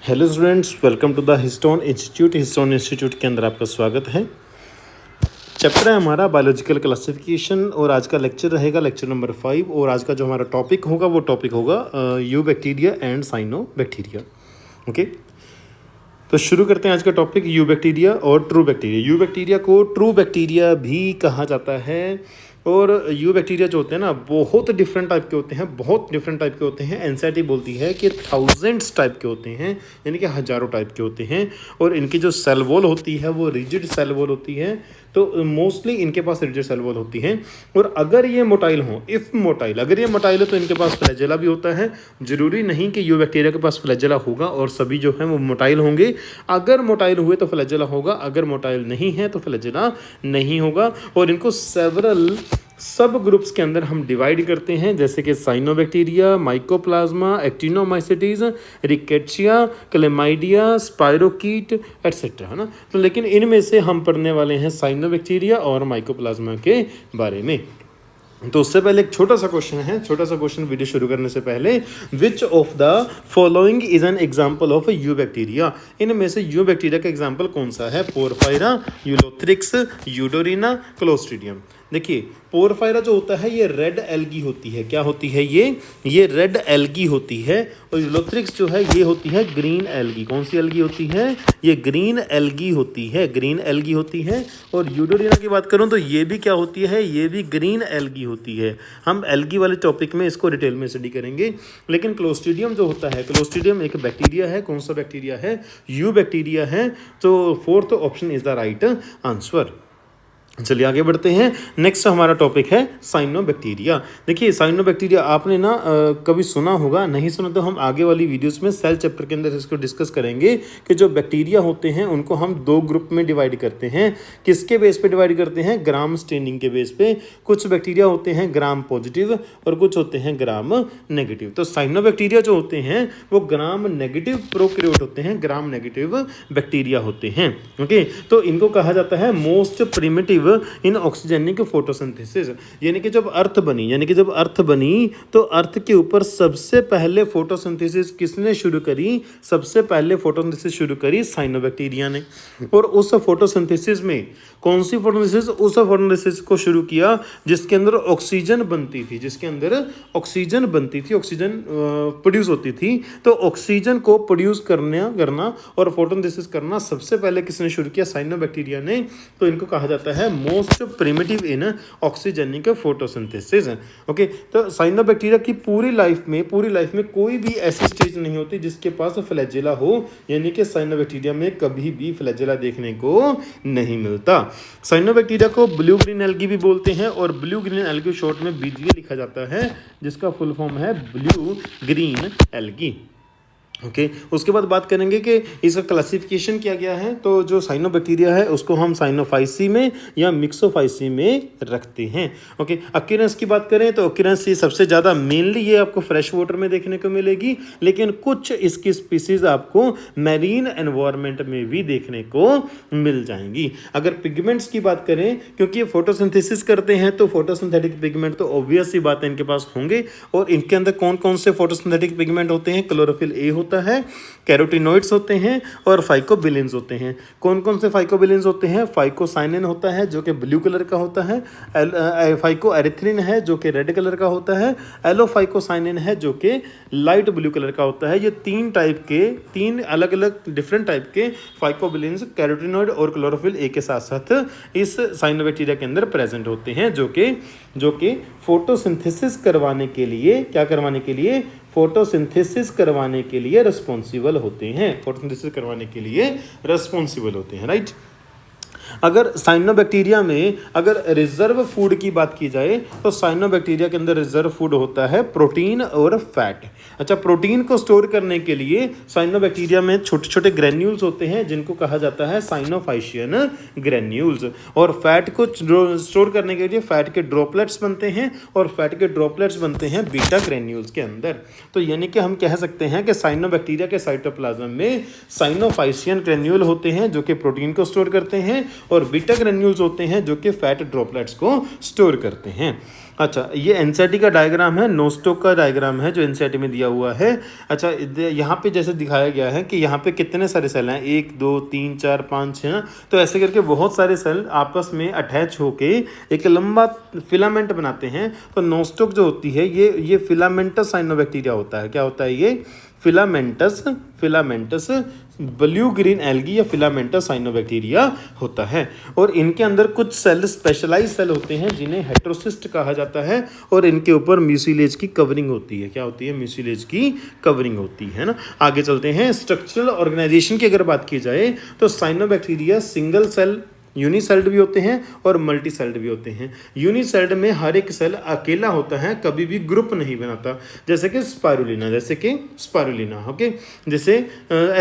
Hello students, welcome to the Histone Institute. Histone Institute के अंदर आपका स्वागत है। चैप्टर है हमारा बायोलॉजिकल क्लासिफिकेशन और आज का लेक्चर रहेगा लेक्चर नंबर 5। और आज का जो हमारा टॉपिक होगा वो टॉपिक होगा eubacteria and cyanobacteria. Okay, तो शुरू करते हैं आज का टॉपिक यू बैक्टीरिया और ट्रू बैक्टीरिया। यू बैक्टीरिया को ट्रू बैक्टीरिया भी कहा जाता है। और यू बैक्टीरिया जो होते हैं ना, बहुत डिफरेंट टाइप के होते हैं, बहुत डिफरेंट टाइप के होते हैं। एनसीईआरटी बोलती है कि थाउजेंड्स टाइप के होते हैं, यानी कि हज़ारों टाइप के होते हैं। और इनकी जो सेल वॉल होती है वो रिजिड सेल वॉल होती है, तो मोस्टली इनके पास रिजिड सेल वॉल होती है। और अगर ये मोटाइल हो, इफ़ मोटाइल, अगर ये मोटाइल है तो इनके पास फ्लैजेला भी होता है। जरूरी नहीं कि यू बैक्टीरिया के पास फ्लैजेला होगा और सभी जो है वो मोटाइल होंगे। अगर मोटाइल हुए तो फ्लैजेला होगा, अगर मोटाइल नहीं है तो फ्लैजेला नहीं होगा। और इनको सेवरल सब ग्रुप्स के अंदर हम डिवाइड करते हैं, जैसे कि cyanobacteria, mycoplasma, actinomycetes, rickettsia, chlamydia, spirochete et cetera, है ना। तो लेकिन इनमें से हम पढ़ने वाले हैं साइनोबैक्टीरिया और माइकोप्लाज्मा के बारे में। तो उससे पहले एक छोटा सा क्वेश्चन है, छोटा सा क्वेश्चन वीडियो शुरू करने से पहले। Which of the following is an example of you bacteria? इनमें से यू बैक्टीरिया का एग्जाम्पल कौन सा है? Porphyra, Ulothrix, Eudorina, clostridium. देखिए, पोरफायरा जो होता है ये रेड एल्गी होती है। क्या होती है ये रेड एल्गी होती है। और यूलोथ्रिक्स जो है ये होती है ग्रीन एल्गी। कौन सी एल्गी होती है? ये ग्रीन एल्गी होती है, ग्रीन एल्गी होती है। और यूडोरिना की बात करूं तो ये भी क्या होती है? ये भी ग्रीन एल्गी होती है। हम एल्गी वाले टॉपिक में इसको डिटेल में स्टडी करेंगे। लेकिन क्लोस्ट्रीडियम जो होता है, क्लोस्ट्रीडियम एक बैक्टीरिया है। कौन सा बैक्टीरिया है? यू बैक्टीरिया है। तो fourth option is the right answer. चलिए आगे बढ़ते हैं। नेक्स्ट हमारा टॉपिक है साइनोबैक्टीरिया। देखिए, साइनोबैक्टीरिया आपने ना कभी सुना होगा, नहीं सुना तो हम आगे वाली वीडियोस में सेल चैप्टर के अंदर इसको डिस्कस करेंगे कि जो बैक्टीरिया होते हैं उनको हम दो ग्रुप में डिवाइड करते हैं। किसके बेस पे डिवाइड करते हैं? ग्राम स्टेनिंग के बेस पे। कुछ बैक्टीरिया होते हैं ग्राम पॉजिटिव और कुछ होते हैं ग्राम नेगेटिव। तो साइनोबैक्टीरिया जो होते हैं वो ग्राम नेगेटिव प्रोकैरियोट होते हैं, ग्राम नेगेटिव बैक्टीरिया होते हैं। ओके, तो इनको कहा जाता है मोस्ट प्रिमिटिव इन ऑक्सीजनिक फोटोसिंथेसिस। यानी कि जब अर्थ बनी तो अर्थ के ऊपर सबसे पहले फोटोसिंथेसिस किसने शुरू करी? सबसे पहले फोटोसिंथेसिस शुरू करी साइनोबैक्टीरिया ने। और उस फोटोसिंथेसिस में कौन सी फोटोसिंथेसिस? उस फोटोसिंथेसिस को शुरू किया जिसके अंदर ऑक्सीजन बनती थी, जिसके अंदर ऑक्सीजन बनती थी, ऑक्सीजन प्रोड्यूस होती थी। तो ऑक्सीजन को प्रोड्यूस करना और फोटोसिंथेसिस करना सबसे पहले किसने शुरू किया? साइनोबैक्टीरिया ने। तो इनको कहा जाता है मोस्ट प्रिमिटिव इन ऑक्सीजनिक फोटोसिंथेसिस। ओके, तो साइनोबैक्टीरिया की पूरी लाइफ में कोई भी ऐसी स्टेज नहीं होती जिसके पास फ्लैजेला हो। यानी कि साइनोबैक्टीरिया में कभी भी फ्लैजेला देखने को नहीं मिलता। साइनोबैक्टीरिया को ब्लू ग्रीन एल्गी भी बोलते हैं और ब्लू ग्रीन एल्गी शॉर्ट में BGA लिखा जाता है, जिसका फुल फॉर्म है ब्लू ग्रीन एल्गी। ओके, उसके बाद बात करेंगे कि इसका क्लासिफिकेशन किया गया है। तो जो साइनोबैक्टीरिया है उसको हम साइनोफाइसी में या मिक्सोफाइसी में रखते हैं। ओके, अक्यूरेंस की बात करें तो अक्यूरेंस ये सबसे ज़्यादा मेनली ये आपको फ्रेश वाटर में देखने को मिलेगी, लेकिन कुछ इसकी स्पीसीज आपको मैरीन एनवायरनमेंट में भी देखने को मिल जाएंगी। अगर पिगमेंट्स की बात करें, क्योंकि ये फोटोसिंथेसिस करते हैं तो फोटोसिंथेटिक पिगमेंट तो ऑब्वियस सी बात है इनके पास होंगे। और इनके अंदर कौन कौन से फोटोसिंथेटिक पिगमेंट होते हैं? क्लोरोफिल ए होता है, कैरोटिनोइड्स होते हैं और फाइकोबिलिन्स होते हैं। कौन कौन से फाइकोबिलिन्स होते हैं? फाइकोसाइनिन होता है जो कि ब्लू कलर का होता है, फाइकोएरिथ्रिन है जो कि रेड कलर का होता है, एलोफाइकोसाइनिन है जो कि लाइट ब्लू कलर का होता है। ये तीन अलग अलग डिफरेंट टाइप के फाइकोबिलिन्स, कैरोटिनोइड और क्लोरोफिल ए के साथ साथ इस साइनोबैक्टीरिया के अंदर प्रेजेंट होते हैं, जो कि फोटोसिंथेसिस करवाने के लिए, क्या करवाने के लिए? फोटोसिंथेसिस करवाने के लिए रिस्पॉन्सिबल होते हैं, फोटोसिंथेसिस करवाने के लिए रिस्पॉन्सिबल होते हैं, राइट। अगर साइनोबैक्टीरिया में अगर रिजर्व फूड की बात की जाए तो साइनोबैक्टीरिया के अंदर रिजर्व फूड होता है प्रोटीन और फैट। अच्छा, प्रोटीन को स्टोर करने के लिए साइनोबैक्टीरिया में छोटे छोटे ग्रेन्यूल्स होते हैं जिनको कहा जाता है साइनोफाइशियन ग्रेन्यूल्स। और फैट को स्टोर करने के लिए फैट के ड्रॉपलेट्स बनते हैं और फैट के ड्रॉपलेट्स बनते हैं बीटा ग्रेन्यूल्स के अंदर। तो यानी कि हम कह सकते हैं कि साइनोबैक्टीरिया के साइटोप्लाज्म में साइनोफाइशियन ग्रेन्यूल होते हैं जो कि प्रोटीन को स्टोर करते हैं, और बीटा ग्रेन्यूल्स होते हैं जो कि फैट ड्रॉपलेट्स को स्टोर करते हैं। अच्छा, ये एनसीईआरटी का डायग्राम है, नोस्टोक का डायग्राम है जो एनसीईआरटी में दिया हुआ है। अच्छा, यहाँ पे जैसे दिखाया गया है कि यहाँ पे कितने सारे सेल हैं, 1 2 3 4 5 6, तो ऐसे करके बहुत सारे सेल आपस में अटैच होके एक लंबा फिलामेंट बनाते हैं। तो नोस्टोक जो होती है ये फिलामेंटस साइनोबैक्टीरिया होता है। क्या होता है ये? फिलामेंटस ब्लू ग्रीन एल्गी या फिलामेंटस साइनोबैक्टीरिया होता है। और इनके अंदर कुछ सेल स्पेशलाइज सेल होते हैं जिन्हें हेट्रोसिस्ट कहा जाता है, और इनके ऊपर म्यूसिलेज की कवरिंग होती है। क्या होती है? म्यूसिलेज की कवरिंग होती है ना। आगे चलते हैं। स्ट्रक्चरल ऑर्गेनाइजेशन की अगर बात की जाए तो साइनोबैक्टीरिया सिंगल सेल यूनिसेल्ड भी होते हैं और मल्टी सेल्ड भी होते हैं। यूनिसेल्ड में हर एक सेल अकेला होता है, कभी भी ग्रुप नहीं बनाता, जैसे कि स्पाइरुलिना ओके, जिसे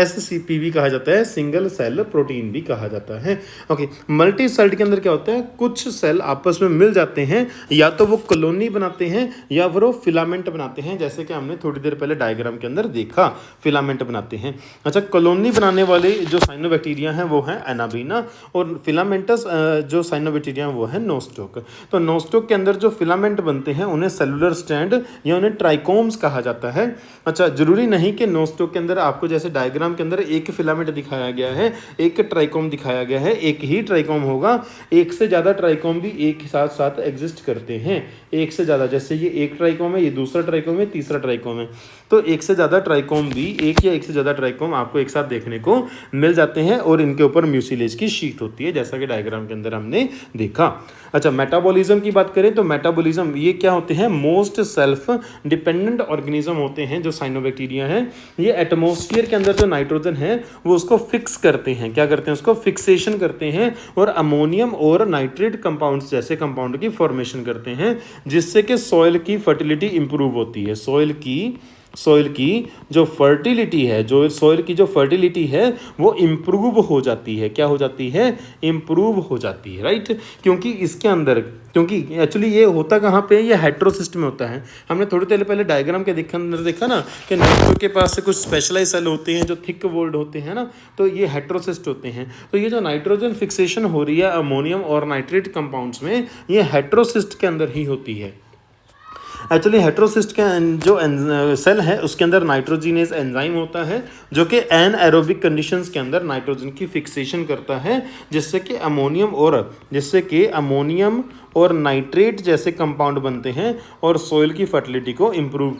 SCP भी कहा जाता है, सिंगल सेल प्रोटीन भी कहा जाता है ओके। मल्टी सेल्ड के अंदर क्या होता है? कुछ सेल आपस में मिल जाते हैं, या तो वो कॉलोनी बनाते हैं या फिर वो फिलामेंट बनाते हैं, जैसे कि हमने थोड़ी देर पहले डायग्राम के अंदर देखा, फिलामेंट बनाते हैं। अच्छा, कॉलोनी बनाने वाले जो साइनोबैक्टीरिया हैं वो है एनाबीना, और फिलामेंटस जो साइनोबैक्टीरिया वो है नोस्टोक। तो नोस्टोक के अंदर जो फिलामेंट बनते हैं उन्हें सेलुलर स्टैंड या उन्हें ट्राइकोम्स कहा जाता है। अच्छा, जरूरी नहीं कि नोस्टोक के अंदर आपको जैसे डायग्राम के अंदर एक फिलामेंट दिखाया गया है, एक ट्राइकोम दिखाया गया है, एक ही ट्राइकोम होगा। एक से ज़्यादा ट्राइकोम भी एक साथ साथ एग्जिस्ट करते हैं, एक से ज़्यादा, जैसे ये एक ट्राइकोम है, ये दूसरा ट्राइकोम है, तीसरा ट्राइकोम है, तो एक से ज़्यादा ट्राइकोम भी, एक या एक से ज़्यादा ट्राइकोम आपको एक साथ देखने को मिल जाते हैं, और इनके ऊपर म्यूसिलेज की शीट होती है, जैसा कि डायग्राम के अंदर हमने देखा। अच्छा, मेटाबॉलिज्म की बात करें तो मेटाबॉलिज्म ये क्या होते हैं? मोस्ट सेल्फ डिपेंडेंट ऑर्गेनिज्म होते हैं जो साइनोबैक्टीरिया हैं। ये एटमॉस्फेयर के अंदर जो नाइट्रोजन है वो उसको फिक्स करते हैं। क्या करते हैं? उसको फिक्सेशन करते हैं, और अमोनियम और नाइट्रेट कंपाउंड्स जैसे कंपाउंड की फॉर्मेशन करते हैं, जिससे कि सॉइल की फर्टिलिटी इंप्रूव होती है। सॉइल की जो फर्टिलिटी है वो इम्प्रूव हो जाती है। क्या हो जाती है? इम्प्रूव हो जाती है, राइट। क्योंकि एक्चुअली ये होता कहाँ पे? ये हेट्रोसिस्ट में होता है। हमने थोड़ी देर पहले डायग्राम के अंदर देखा ना कि नाइट्रो के पास से कुछ स्पेशलाइज सेल होते हैं जो थिक वॉल्ड होते हैं ना, तो ये हेट्रोसिस्ट होते हैं। तो ये जो नाइट्रोजन फिक्सेशन हो रही है अमोनियम और नाइट्रेट कंपाउंड्स में, ये हेट्रोसिस्ट के अंदर ही होती है। एक्चुअली हेट्रोसिस्ट के जो सेल है उसके अंदर नाइट्रोजिनेज एंजाइम होता है जो कि एनएरोबिक कंडीशंस के अंदर नाइट्रोजन की फिक्सेशन करता है, जिससे कि अमोनियम और नाइट्रेट जैसे कंपाउंड बनते हैं और सॉइल की फर्टिलिटी को इम्प्रूव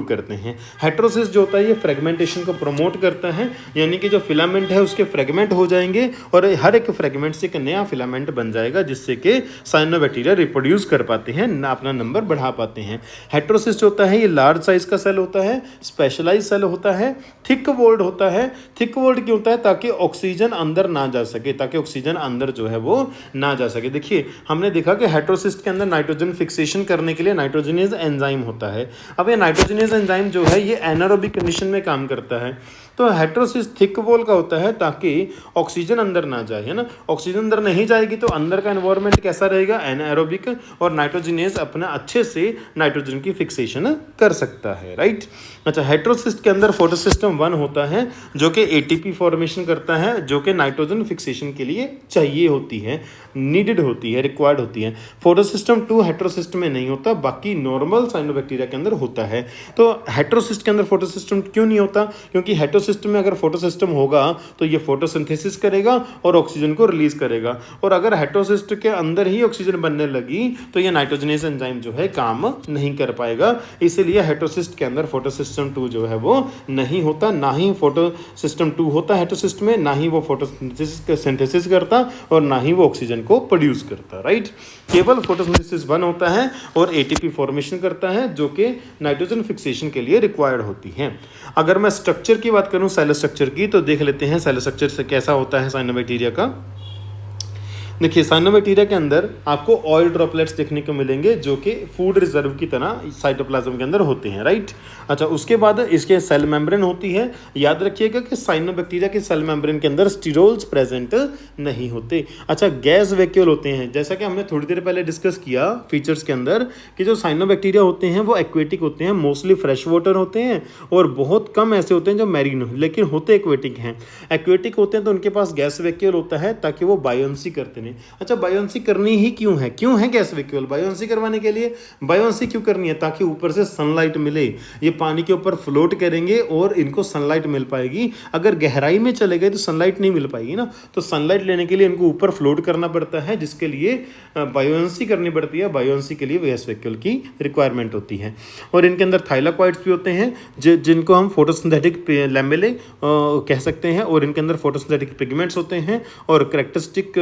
करते हैं। हेट्रोसिस जो होता है ये फ्रेगमेंटेशन को प्रमोट करता है, यानी कि जो फिलामेंट है उसके फ्रेगमेंट हो जाएंगे और हर एक फ्रेगमेंट से एक नया फिलामेंट बन जाएगा, जिससे कि साइनोबैक्टीरिया रिप्रोड्यूस कर पाते हैं, अपना नंबर बढ़ा पाते हैं। हेट्रोसिस जो होता है ये लार्ज साइज का सेल होता है, स्पेशलाइज सेल होता है, थिक वॉल्ड होता है। थिक वॉल्ड क्यों होता है? ताकि ऑक्सीजन अंदर ना जा सके, जो है वो ना जा सके। देखिए, हमने देखा कि हेट्रोसिस्ट के अंदर नाइट्रोजन फिक्सेशन करने के लिए नाइट्रोजनेज एंजाइम होता है। अब ये नाइट्रोजनेज एंजाइम जो है ये एनारोबिक कंडीशन में काम करता है। तो हेट्रोसिस थिक वॉल का होता है ताकि ऑक्सीजन अंदर ना जाए, है ना। ऑक्सीजन अंदर नहीं जाएगी तो अंदर का एनवायरनमेंट कैसा रहेगा? एनारोबिक, और नाइट्रोजनेज अपना अच्छे से नाइट्रोजन की फिक्सेशन कर सकता है, राइट। अच्छा, हेट्रोसिस्ट के अंदर फोटोसिस्टम 1 होता है जो कि एटीपी फॉर्मेशन करता है, जो कि नाइट्रोजन फिक्सेशन के लिए चाहिए होती है, नीडेड होती है, रिक्वायर्ड होती है। फोटोसिस्टम 2 हेट्रोसिस्ट में नहीं होता, बाकी नॉर्मल साइनोबैक्टीरिया के अंदर होता है। तो हेट्रोसिस्ट के अंदर फोटोसिस्टम क्यों नहीं होता? क्योंकि हेट्रोसिस्टम में अगर फोटोसिस्टम होगा तो ये फोटोसिंथेसिस करेगा और ऑक्सीजन को रिलीज करेगा, और अगर हेट्रोसिस्ट के अंदर ही ऑक्सीजन बनने लगी तो ये नाइट्रोजनेज एंजाइम जो है काम नहीं कर पाएगा। इसीलिए हेट्रोसिस्ट के अंदर फोटोसिस्टम 2 जो है वो नहीं होता, ना ही फोटोसिस्टम 2 होता हेट्रोसिस्ट में, ना ही वो फोटोसिंथेसिस करता और ना ही वो ऑक्सीजन को प्रोड्यूस करता, राइट। केवल फोटोसिंथेसिस 1 होता है और एटीपी फॉर्मेशन करता है, जो कि नाइट्रोजन फिक्सेशन के लिए रिक्वायर्ड होती है। अगर मैं स्ट्रक्चर की बात करूं, सेल स्ट्रक्चर की, तो देख लेते हैं सेल स्ट्रक्चर से कैसा होता है साइनोबैक्टीरिया का। देखिए साइनोबैक्टीरिया के अंदर आपको ऑयल ड्रॉपलेट्स देखने को मिलेंगे जो कि फूड रिजर्व की तरह साइटोप्लाज्म के अंदर होते हैं, राइट। अच्छा, उसके बाद इसके सेल मेम्ब्रेन होती है। याद रखिएगा कि साइनोबैक्टीरिया के सेल मेम्ब्रेन के अंदर स्टीरोल्स प्रेजेंट नहीं होते। अच्छा, गैस वैक्यूल होते हैं, जैसा कि हमने थोड़ी देर पहले डिस्कस किया फीचर्स के अंदर कि जो साइनोबैक्टीरिया होते हैं वो एक्वेटिक होते हैं, मोस्टली फ्रेश वाटर होते हैं और बहुत कम ऐसे होते हैं जो मैरीन, लेकिन होते एक्वेटिक हैं। एक्वेटिक होते हैं तो उनके पास गैस वैक्यूल होता है ताकि वो बायोन्सी करते हैं। अच्छा, बायोन्सी करनी ही क्यों है गैस वैक्यूल? बायोन्सी करवाने के लिए बायोन्सी क्यों करनी है? ताकि ऊपर से सनलाइट मिले, ये पानी के ऊपर फ्लोट करेंगे और इनको सनलाइट मिल पाएगी। अगर गहराई में चले गए तो सनलाइट नहीं मिल पाएगी ना, तो सनलाइट लेने के लिए इनको ऊपर फ्लोट करना पड़ता है, जिसके लिए बायोन्सी करनी पड़ती है। बायोन्सी के लिए गैस वैक्यूल की रिक्वायरमेंट होती है। और इनके अंदर थाइलाकॉइड्स भी होते हैं जिनको हम फोटोसिंथेटिक लैमेले कह सकते हैं, और इनके अंदर फोटोसिंथेटिक पिगमेंट्स होते हैं और कैरेक्टरिस्टिक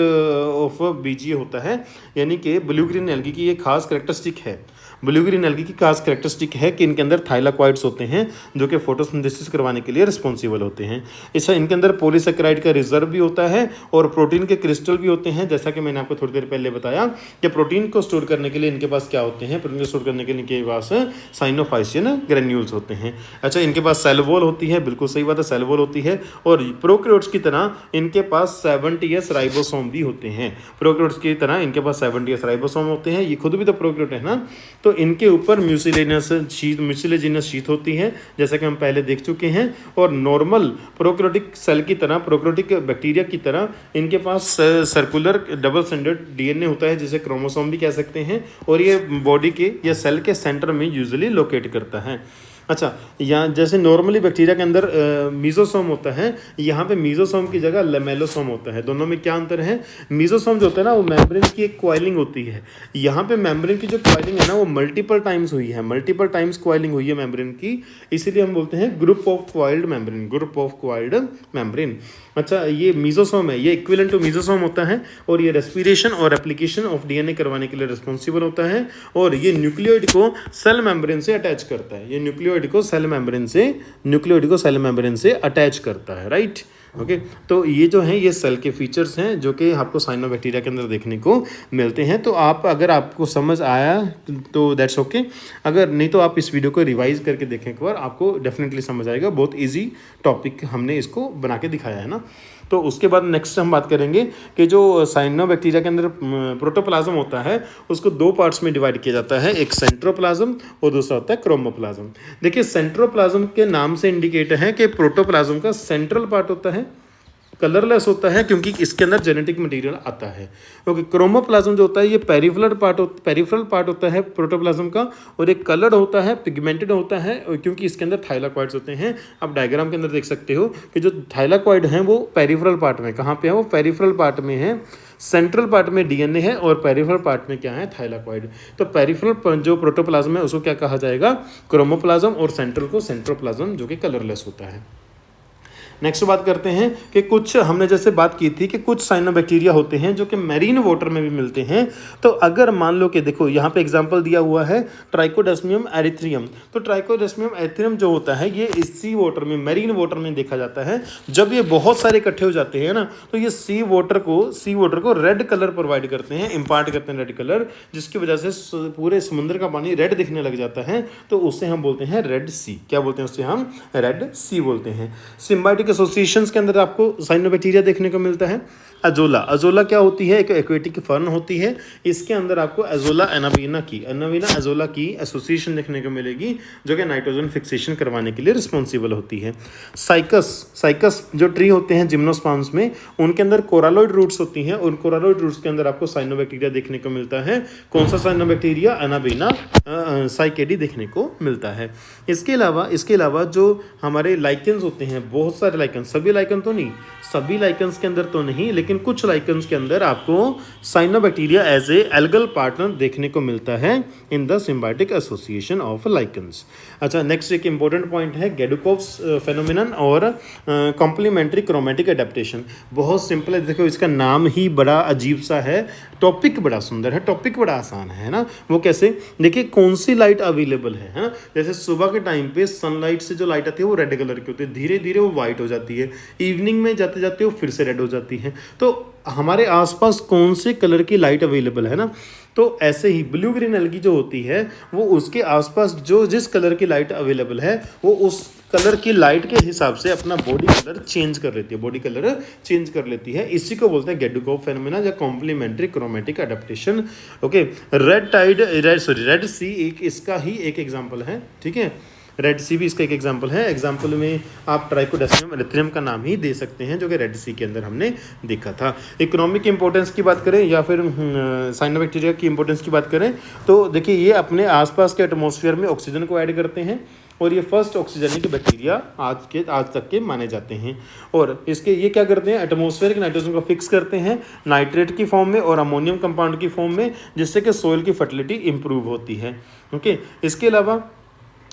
ऑफ बीजीए होता है, यानी कि ब्लू ग्रीन एल्गी की ये खास कैरेक्टरिस्टिक है। ब्लू ग्रीन एल्गी की खास कैरेक्टरिस्टिक है कि इनके अंदर थाइलाकॉइड्स होते हैं जो कि फोटोसिंथेसिस करवाने के लिए रिस्पॉन्सिबल होते हैं। इससे इनके अंदर पॉलीसेकेराइड का रिजर्व भी होता है और प्रोटीन के क्रिस्टल भी होते हैं। जैसा कि मैंने आपको थोड़ी देर पहले बताया कि प्रोटीन को स्टोर करने के लिए इनके पास क्या होते हैं, प्रोटीन को स्टोर करने के लिए इनके पास साइनोफाइसियन ग्रेन्यूल्स होते हैं। अच्छा, इनके पास सेल वॉल होती है, बिल्कुल सही बात है, सेल वॉल होती है। और प्रोकैरियोट्स की तरह इनके पास 70S राइबोसोम भी होते हैं। प्रोकैरियोट्स की तरह इनके पास 70S राइबोसोम होते हैं। ये खुद भी तो प्रोकैरियोट है ना, तो इनके ऊपर म्यूसिलेजिनस शीथ होती है, जैसा कि हम पहले देख चुके हैं। और नॉर्मल प्रोकैरियोटिक सेल की तरह, प्रोकैरियोटिक बैक्टीरिया की तरह इनके पास सर्कुलर डबल स्टैंडर्ड डीएनए होता है, जिसे क्रोमोसोम भी कह सकते हैं, और ये बॉडी के या सेल के सेंटर में यूजुअली लोकेट करता है। अच्छा, यहाँ जैसे नॉर्मली बैक्टीरिया के अंदर मीजोसोम होता है, यहाँ पे मीजोसोम की जगह लेमेलोसोम होता है। दोनों में क्या अंतर है? मीजोसोम जो होता है ना, वो मेम्ब्रेन की एक कॉइलिंग होती है। यहाँ पे मेम्ब्रेन की जो कॉइलिंग है ना, वो मल्टीपल टाइम्स हुई है, मल्टीपल टाइम्स कॉइलिंग हुई है मेम्ब्रेन की, इसीलिए हम बोलते हैं group of coiled membrane, group of coiled membrane. अच्छा, ये मीजोसोम है, ये इक्विवेलेंट टू मीजोसोम होता है, और ये रेस्पिरेशन और एप्लीकेशन ऑफ डीएनए करवाने के लिए रिस्पॉन्सिबल होता है, और ये न्यूक्लियोइड को सेल मेम्ब्रेन से अटैच करता है। ये न्यूक्लियोइड को सेल मेम्ब्रेन से अटैच करता है, राइट। ओके, तो ये जो हैं ये सेल के फीचर्स हैं जो कि आपको साइनोबैक्टीरिया के अंदर देखने को मिलते हैं। तो अगर आपको समझ आया तो दैट्स ओके, अगर नहीं तो आप इस वीडियो को रिवाइज करके देखें एक बार, आपको डेफिनेटली समझ आएगा। बहुत इजी टॉपिक हमने इसको बना के दिखाया है ना। तो उसके बाद नेक्स्ट हम बात करेंगे कि जो साइनोबैक्टीरिया के अंदर प्रोटोप्लाज्म होता है उसको दो पार्ट्स में डिवाइड किया जाता है, एक सेंट्रोप्लाज्म और दूसरा होता है क्रोमोप्लाज्म। देखिए, सेंट्रोप्लाज्म के नाम से इंडिकेट है कि प्रोटोप्लाज्म का सेंट्रल पार्ट होता है, कलरलेस होता है क्योंकि इसके अंदर जेनेटिक मटेरियल आता है। क्योंकि क्रोमोप्लाज्म जो होता है ये पेरिफेरल पार्ट होता है प्रोटोप्लाज्म का, और एक कलर्ड होता है, पिगमेंटेड होता है, क्योंकि इसके अंदर थाइलाकॉइड्स होते हैं। आप डायग्राम के अंदर देख सकते हो कि जो थाइलाकॉइड हैं वो पेरिफेरल पार्ट में, कहाँ पे है वो? पेरिफेरल पार्ट में है। सेंट्रल पार्ट में डीएनए है और पेरिफेरल पार्ट में क्या है? थाइलाकॉइड। तो पेरिफेरल जो प्रोटोप्लाज्म है उसको क्या कहा जाएगा? क्रोमोप्लाज्म, और सेंट्रल को सेंट्रोप्लाज्म, जो कि कलरलेस होता है। नेक्स्ट बात करते हैं कि कुछ हमने जैसे बात की थी कि कुछ साइनोबैक्टीरिया होते हैं जो कि मैरीन वाटर में भी मिलते हैं। तो अगर मान लो कि देखो यहाँ पे एग्जांपल दिया हुआ है ट्राइकोडेस्मियम एरिथ्रियम। तो ट्राइकोडेस्मियम एरिथ्रियम जो होता है ये सी वाटर में, मैरीन वाटर में देखा जाता है। जब ये बहुत सारे इकट्ठे हो जाते हैं ना, तो ये सी वाटर को रेड कलर प्रोवाइड करते हैं, इम्पार्ट करते हैं रेड कलर, जिसकी वजह से पूरे समुद्र का पानी रेड दिखने लग जाता है। तो उससे हम बोलते हैं रेड सी। क्या बोलते हैं उससे? हम रेड सी बोलते हैं। सिम्बायोटिक एसोसिएशंस के अंदर आपको साइनोबैक्टीरिया देखने को मिलता है। अजोला क्या होती है? एक एक्वेटिक फर्न होती है। इसके अंदर आपको अजोला एनाबीना अजोला की एसोसिएशन देखने को मिलेगी, जो कि नाइट्रोजन फिक्सेशन करवाने के लिए रिस्पॉन्सिबल होती है। साइकस जो ट्री होते हैं जिम्नोस्पर्म्स में, उनके अंदर कोरालॉइड रूट्स होती हैं, उन कोरालॉइड रूट्स के अंदर आपको साइनोबैक्टीरिया देखने को मिलता है। कौन सा साइनोबैक्टीरिया? एनाबीना साइकेडी देखने को मिलता है। इसके अलावा जो हमारे लाइकेंस होते हैं, बहुत सारे लाइकन, सभी लाइकन तो नहीं, सभी लाइकन्स के अंदर तो नहीं, लेकिन कुछ लाइकन्स के अंदर आपको cyanobacteria as a algal partner देखने को मिलता है in the symbiotic association of lichens. अच्छा, नेक्स्ट एक इंपॉर्टेंट पॉइंट है गेडुकोव्स फेनोमेनन और कॉम्प्लीमेंट्री क्रोमेटिक एडेप्टेशन। बहुत सिंपल है, देखो इसका नाम ही बड़ा अजीब सा है, टॉपिक बड़ा सुंदर है, टॉपिक बड़ा आसान है ना। वो कैसे? देखिए, कौन सी लाइट अवेलेबल है ना। जैसे सुबह के टाइम पे सनलाइट से जो लाइट आती है वो रेड कलर की होती है, धीरे धीरे वो व्हाइट हो जाती है, इवनिंग में जाते जाते वो फिर से रेड हो जाती है। तो हमारे आसपास कौन से कलर की लाइट अवेलेबल है ना, तो ऐसे ही ब्लू ग्रीन एल्गी जो होती है वो उसके आसपास जो जिस कलर की लाइट अवेलेबल है वो उस कलर की लाइट के हिसाब से अपना बॉडी कलर चेंज कर लेती है, बॉडी कलर चेंज कर लेती है। इसी को बोलते हैं गेडुकोव फेनोमेना या complementary chromatic adaptation. Okay, Red Sea एक इसका ही एक एग्जांपल है, ठीक है। रेड सी भी इसका एक एग्जांपल है। एग्जांपल में आप ट्राइकोडेस्मियम एरिथ्रियम का नाम ही दे सकते हैं, जो कि रेड सी के अंदर हमने देखा था। इकोनॉमिक इंपॉर्टेंस की बात करें या फिर साइनोबैक्टीरिया की इंपॉर्टेंस की बात करें तो देखिए ये अपने आसपास के एटमॉस्फेयर में ऑक्सीजन को ऐड करते हैं और ये फर्स्ट ऑक्सीजनिक बैक्टीरिया आज तक के माने जाते हैं। और इसके ये क्या करते हैं, एटमॉस्फेयर के नाइट्रोजन को फिक्स करते हैं नाइट्रेट की फॉर्म में और अमोनियम कंपाउंड की फॉर्म में, जिससे कि सोइल की फर्टिलिटी इंप्रूव होती है। ओके, इसके अलावा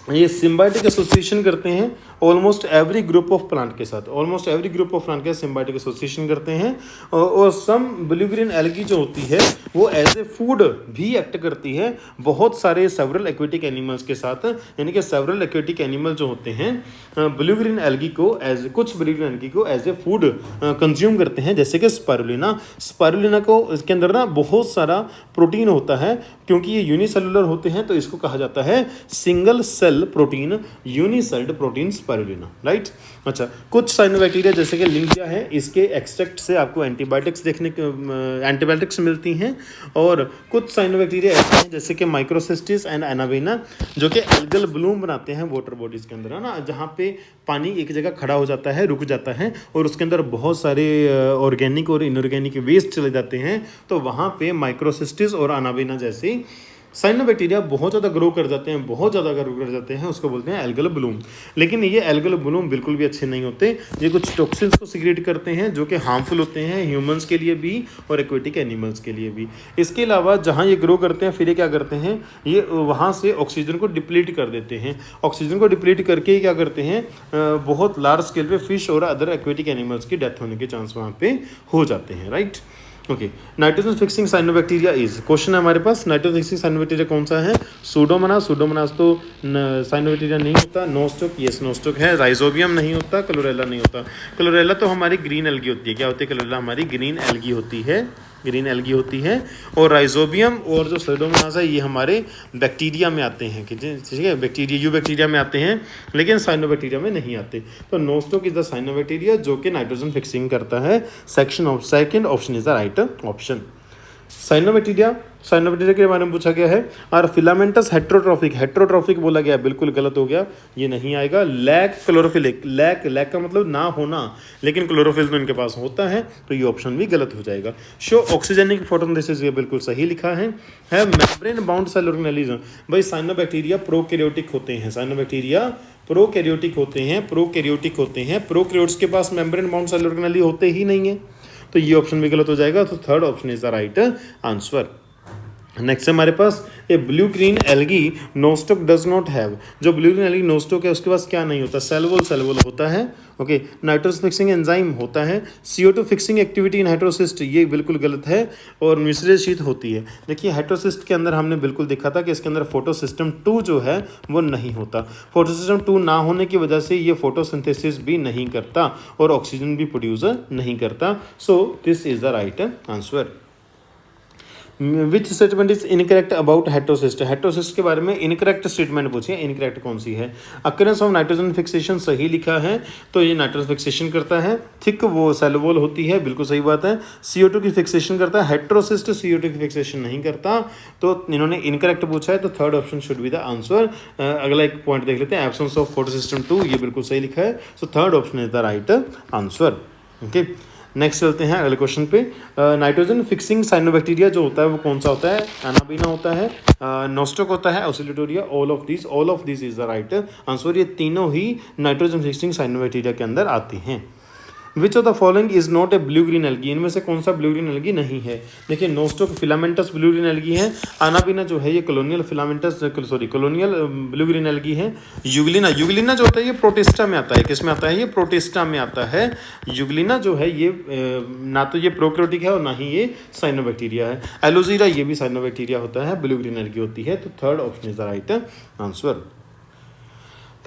ये सिम्बायोटिक एसोसिएशन करते हैं almost every group of plant के साथ, almost every group of plant के साथ सिम्बायोटिक एसोसिएशन करते हैं। और सम ब्लू ग्रीन एल्गी जो होती है वो एज ए फूड भी एक्ट करती है बहुत सारे सेवरल एक्वेटिक एनिमल्स के साथ, यानी कि सेवरल एक्वेटिक एनिमल जो होते हैं ब्लू ग्रीन एल्गी को कुछ ब्लू ग्रीन एल्गी को एज ए फूड कंज्यूम करते हैं, जैसे कि स्पायरुलिना को इसके अंदर ना बहुत सारा प्रोटीन होता है, क्योंकि ये यूनिसेलुलर होते हैं तो इसको कहा जाता है single cell protein, unicelled protein spirulina, right. अच्छा, कुछ साइनोबैक्टीरिया जैसे कि लिंजिया है, इसके एक्सट्रैक्ट से आपको एंटीबायोटिक्स मिलती हैं। और कुछ साइनोबैक्टीरिया ऐसे हैं जैसे कि माइक्रोसिस्टिस एंड एनावेना, जो कि एल्गल ब्लूम बनाते हैं वाटर बॉडीज के अंदर, है ना, जहाँ पे पानी एक जगह खड़ा हो जाता है, रुक जाता है और उसके अंदर बहुत सारे ऑर्गेनिक और इनऑर्गेनिक वेस्ट चले जाते हैं, तो वहाँ पे माइक्रोसिस्टिस और एनावेना जैसे साइनोबैक्टीरिया बहुत ज़्यादा ग्रो कर जाते हैं, उसको बोलते हैं एल्गल ब्लूम। लेकिन ये एल्गल ब्लूम बिल्कुल भी अच्छे नहीं होते, ये कुछ टॉक्सिन्स को सिक्रेट करते हैं जो कि हार्मफुल होते हैं ह्यूमंस के लिए भी और एक्वेटिक एनिमल्स के लिए भी। इसके अलावा जहाँ ये ग्रो करते हैं फिर ये क्या करते हैं, ये वहाँ से ऑक्सीजन को डिप्लीट कर देते हैं। ऑक्सीजन को डिप्लीट करके ये क्या करते हैं, बहुत लार्ज स्केल पे फिश और अदर एक्वेटिक एनिमल्स की डेथ होने के चांस वहाँ पे हो जाते हैं, right. Okay, nitrogen fixing cyanobacteria is, question है हमारे पास, नाइट्रोजन फिक्सिंग साइनोबैक्टीरिया कौन सा है? सूडोमोनास तो साइनोबैक्टीरिया नहीं होता। नोस्टोक, यस नोस्टोक है। राइजोबियम नहीं होता। क्लोरेला नहीं होता। क्लोरेला तो हमारी ग्रीन एल्गी होती है। क्या होती है? क्लोरेला हमारी ग्रीन एल्गी होती है। और राइजोबियम और जो सूडोमोनास है ये हमारे बैक्टीरिया में आते हैं, ठीक है, बैक्टीरिया में आते हैं, लेकिन साइनोबैक्टीरिया में नहीं आते। तो नोस्टोक इज द साइनोबैक्टीरिया जो कि नाइट्रोजन फिक्सिंग करता है। Second option is the right option. Cyanobacteria के बारे में पूछा गया है। और फिलामेंटस हेट्रोट्रॉफिक बोला गया, बिल्कुल गलत हो गया, ये नहीं आएगा। लैक क्लोरोफिलिक, लैक का मतलब ना होना, लेकिन क्लोरोफिल तो इनके पास होता है, तो ये ऑप्शन भी गलत हो जाएगा। शो ऑक्सीजनिक फोटोसिंथेसिस, ये बिल्कुल सही लिखा है। मेम्ब्रेन बाउंड सेल ऑर्गेनेलिज्म, भाई साइनोबैक्टीरिया प्रोकैरियोटिक होते हैं। प्रोकैरियोट्स के पास मेम्ब्रेन बाउंड सेल ऑर्गेनेली होते ही नहीं है, तो ये ऑप्शन भी गलत हो जाएगा। तो third option is the right answer. Next हमारे पास a blue green algae nostoc does not have, जो ब्लू ग्रीन एल्गी नोस्टोक है उसके पास क्या नहीं होता? सेलवोल होता है। ओके, नाइट्रोजन फिक्सिंग एंजाइम होता है। CO2 fixing activity in heterocyst, ये बिल्कुल गलत है। और म्यूसिलेज शीट होती है। देखिए हेट्रोसिस्ट के अंदर हमने बिल्कुल देखा था कि इसके अंदर फोटोसिस्टम 2 जो है वो नहीं होता। फोटोसिस्टम 2 ना होने की वजह से ये फोटोसिंथेसिस भी नहीं करता और ऑक्सीजन भी प्रोड्यूस नहीं करता। So this is the right answer. Which statement is incorrect about heterocyst के बारे में इनकरेक्ट स्टेटमेंट पूछिए, इनकरेक्ट कौन सी है? अकरेंस ऑफ नाइट्रोजन फिक्सेशन सही लिखा है, तो ये नाइट्रोजन फिक्सेशन करता है। थिक वो सेलुलोज होती है, बिल्कुल सही बात है। CO2 की फिक्सेशन करता है, हेट्रोसिस्ट CO2 की फिक्सेशन नहीं करता, तो इन्होंने इनकरेक्ट पूछा है, तो third option should be the answer. अगला एक पॉइंट देख लेते हैं, एब्सेंस ऑफ फोटोसिस्टम 2, ये बिल्कुल सही लिखा है, so third option is the right answer. Okay, next चलते हैं अगले क्वेश्चन पे। नाइट्रोजन फिक्सिंग साइनोबैक्टीरिया जो होता है वो कौन सा होता है? एनाबीना होता है, नोस्टोक होता है, Oscillatoria, all of this is the right answer. ये तीनों ही नाइट्रोजन फिक्सिंग साइनोबैक्टीरिया के अंदर आती हैं। Which of the following is not a blue green algae, इनमें से कौन सा ब्लू ग्रीन एल्गी नहीं है? देखिए Nostoc filamentous blue green algae है। एनाबीना जो है ये कॉलोनियल ब्लू ग्रीन एल्गी है। यूग्लिना जो होता है ये प्रोटिस्टा में आता है। किस में आता है? ये प्रोटिस्टा में आता है। यूग्लिना जो है ये ना तो ये प्रोकैरियोटिक है और ना ही ये साइनोबैक्टीरिया है। एलोजीरा ये भी साइनोबैक्टीरिया होता है, ब्लू ग्रीन एल्गी होती है, तो third option is the right answer.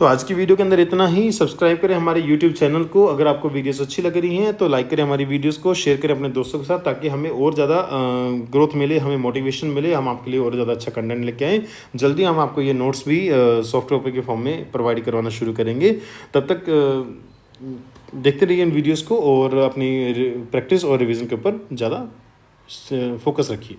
तो आज की वीडियो के अंदर इतना ही। सब्सक्राइब करें हमारे यूट्यूब चैनल को। अगर आपको वीडियोस अच्छी लग रही हैं तो लाइक करें हमारी वीडियोस को, शेयर करें अपने दोस्तों के साथ, ताकि हमें और ज़्यादा ग्रोथ मिले, हमें मोटिवेशन मिले, हम आपके लिए और ज़्यादा अच्छा कंटेंट लेके आएँ। जल्दी हम आपको ये नोट्स भी सॉफ्ट कॉपी के फॉर्म में प्रोवाइड करवाना शुरू करेंगे। तब तक देखते रहिए इन वीडियोज़ को और अपनी प्रैक्टिस और रिविज़न के ऊपर ज़्यादा फोकस रखिए।